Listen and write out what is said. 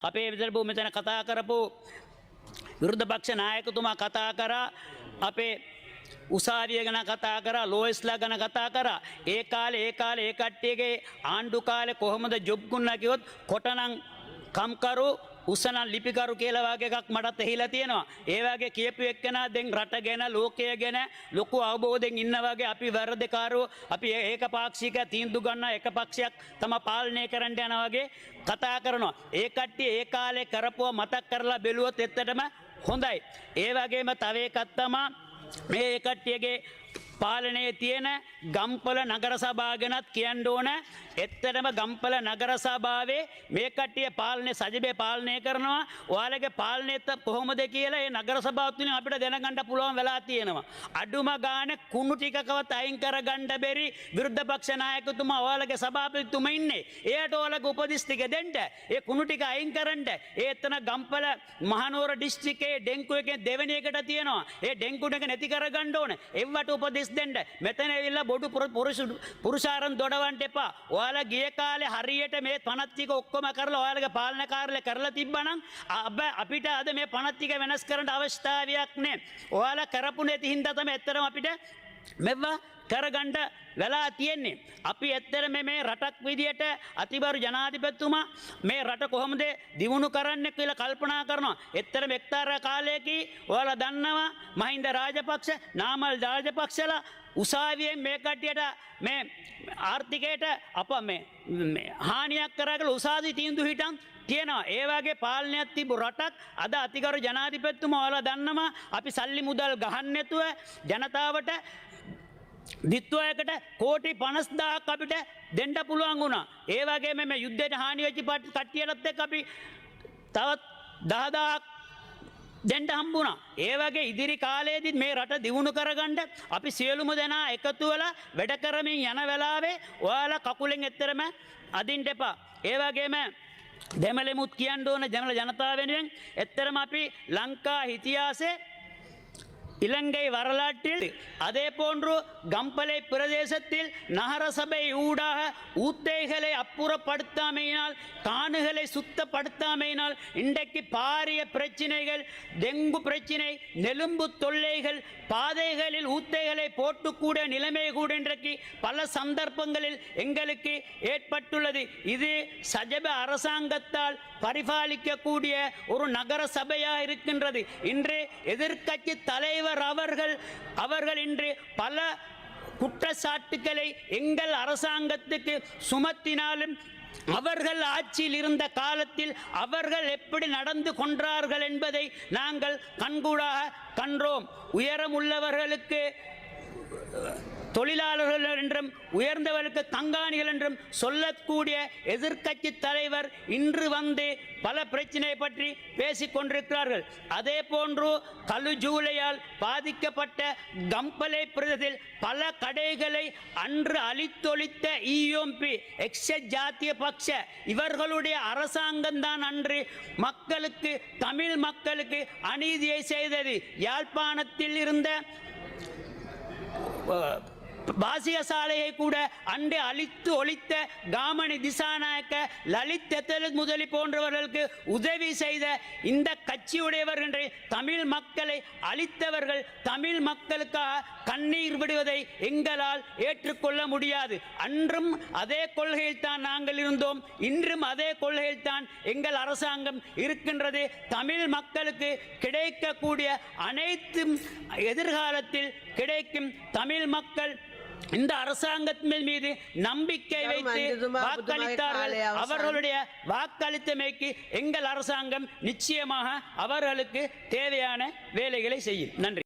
අපේ විදර්භූ මෙතන කතා කරපු විරුද්ධ පක්ෂ නායකතුමා කතා කරා අපේ උසාවිය ගැන කතා කරා ලෝයිස්ලා ගැන කතා කරා ඒ කාලේ ඒ කට්ටියගේ ආණ්ඩු කාලේ කොහොමද ජොබ් ගුණා කිව්වොත් කොටනම් කම්කරු උසන ලිපිකරු කියලා වගේ එකක් මටත් ඇහිලා තියෙනවා. ඒ වගේ කියපු එක්කෙනා දැන් රට ගැන ලෝකය ගැන ලොකු අවබෝධයෙන් ඉන්න වගේ අපි වැරදිකාරෝ අපි ඒකපාක්ෂික තීන්දුව ගන්න එක පක්ෂයක් තම පාලනය කරන්න යන වගේ කතා කරනවා. ඒ කට්ටිය ඒ කාලේ කරපුවා මතක් කරලා බැලුවොත් ඇත්තටම හොඳයි. ඒ වගේම තව එකක් තමයි මේ කට්ටියගේ පාලනයේ තියෙන ගම්පල නගර සභාව ගැනත් කියන්න ඕන. ඇත්තටම ගම්පල නගර සභාවේ මේ කට්ටිය පාලනය සජිබේ පාලනය කරනවා. ඔයාලගේ පාලනය කොහොමද කියලා ඒ නගර සභාවත් තුලින් අපිට දැනගන්න පුළුවන් වෙලා තියෙනවා. අඩුම ගානේ කුණු ටිකකවත් අයින් කරගන්න බැරි විරුද්ධ පක්ෂ නායකතුමා ඔයාලගේ සභාපතිතුමා ඉන්නේ. එයාට ඔයාලගේ උපදෙස් ටික දෙන්න. ඒ කුණු ටික අයින් කරන්න. ඒ එතන ගම්පල මහනුවර දිස්ත්‍රික්කයේ ඩෙන්කු එකේ දෙවෙනි එකට තියෙනවා. ඒ ඩෙන්කු එක නැති කරගන්න ඕන. එව්වට උපදෙස් දෙන්න. මෙතන ඇවිල්ලා බොඩු පුරුෂාරන් දොඩවන්න එපා. ඔයාලා ගිය කාලේ හරියට මේ පනත් ටික ඔක්කොම කරලා ඔයාලගේ පාලන කාර්යය කරලා තිබ්බනම් අපිට අද මේ පනත් ටික වෙනස් කරන්න අවස්ථාවක් නැහැ. ඔයාලා කරපු නැති හින්දා තමයි ඇත්තටම අපිට මෙව්වා කරගන්න වෙලා තියෙන්නේ. අපි ඇත්තටම මේ රටක් විදියට අතිබරු ජනාධිපතිතුමා මේ රට කොහොමද දියුණු කරන්නේ කියලා කල්පනා කරනවා. ඇත්තටම එක්තරා කාලයකදී ඔයාලා දන්නවා මහින්ද රාජපක්ෂ නාමල් රාජපක්ෂලා උසාවියෙන් මේ කට්ටියට මේ ආර්ථිකයට මේ හානියක් කරගලා උසාවි තීන්දුව හිටන් තියෙනවා. ඒ වගේ පාලනයක් තිබු රටක් අද අතිගරු ජනාධිපතිතුමා ඔයාලා දන්නවා අපි සල්ලි මුදල් ගහන්න නැතුව ජනතාවට දිත්වයකට කෝටි 50000ක් අපිට දෙන්න පුළුවන් වුණා. ඒ වගේම මේ යුද්ධයට හානි වෙච්ච කට්ටියටත් එක්ක අපි තවත් 10000ක් දෙන්න හම්බුණා. ඒ වගේ ඉදිරි කාලයේදී මේ රට දියුණු කරගන්න අපි සියලුම දෙනා එකතු වෙලා වැඩ කරමින් යන වෙලාවේ ඔයාලා කකුලෙන් එතරම් අදින්න එපා. ඒ වගේම දෙමළෙමුත් කියන්න ඕන දෙමළ ජනතාව වෙනුවෙන් එතරම් අපි ලංකා ඉතිහාසයේ இலங்கை வரலாற்றில் அதே போன்று கம்பளை பிரதேசத்தில் நகர சபை ஊடாக ஊத்தைகளை அப்புறப்படுத்தாமையினால் காணுகளை சுத்தப்படுத்தாமையினால் இன்றைக்கு பாரிய பிரச்சினைகள் டெங்கு பிரச்சினை நெலும்பு தொல்லைகள் பாதைகளில் ஊத்தைகளை போட்டுக்கூட நிலைமை கூட இன்றைக்கு பல சந்தர்ப்பங்களில் எங்களுக்கு ஏற்பட்டுள்ளது. இது சஜப அரசாங்கத்தால் பரிபாலிக்கக்கூடிய ஒரு நகர சபையாக இருக்கின்றது. இன்று எதிர்க்கட்சி தலைவர் அவர்கள் இன்று பல குற்றச்சாட்டுக்களை எங்கள் அரசாங்கத்துக்கு சுமத்தினாலும் அவர்கள் ஆட்சியில் இருந்த காலத்தில் அவர்கள் எப்படி நடந்து கொண்டார்கள் என்பதை நாங்கள் கண்கூடாக கண்டோம். உயரம் உள்ளவர்களுக்கு தொழிலாளர்கள் என்றும் உயர்ந்தவர்களுக்கு கங்காணிகள் என்றும் சொல்லக்கூடிய எதிர்க்கட்சி தலைவர் இன்று வந்து பல பிரச்சனை பற்றி பேசிக் கொண்டிருக்கிறார்கள். அதே போன்று கலு ஜூலையால் பாதிக்கப்பட்ட கம்பளை பிரதேசத்தில் பல கடைகளை அன்று அழித்தொழித்த இஎம்பி எக்ஸட் ஜாத்திய பக்ஷ இவர்களுடைய அரசாங்கம் தான் அன்று மக்களுக்கு தமிழ் மக்களுக்கு அநீதியை செய்தது. யாழ்ப்பாணத்தில் இருந்த பாசிய சாலையை கூட அன்று அழித்து ஒழித்த காமணி திசாநாயக்க லலித் எத்தலத் முதலி போன்றவர்களுக்கு உதவி செய்த இந்த கட்சியுடையவர்கள் தமிழ் மக்களை அழித்தவர்கள் தமிழ் மக்களுக்காக கண்ணீர் விடுவதை எங்களால் ஏற்றுக்கொள்ள முடியாது. அன்றும் அதே கொள்கையில் தான் நாங்கள் இருந்தோம். இன்றும் அதே கொள்கையில் தான் எங்கள் அரசாங்கம் இருக்கின்றது. தமிழ் மக்களுக்கு கிடைக்கக்கூடிய அனைத்தும் எதிர்காலத்தில் கிடைக்கும். தமிழ் மக்கள் இந்த அரசாங்கத்தின் மீது நம்பிக்கை வைத்து வாக்களித்தார்கள். அவர்களுடைய வாக்களித்தமைக்கு எங்கள் அரசாங்கம் நிச்சயமாக அவர்களுக்கு தேவையான வேலைகளை செய்யும். நன்றி.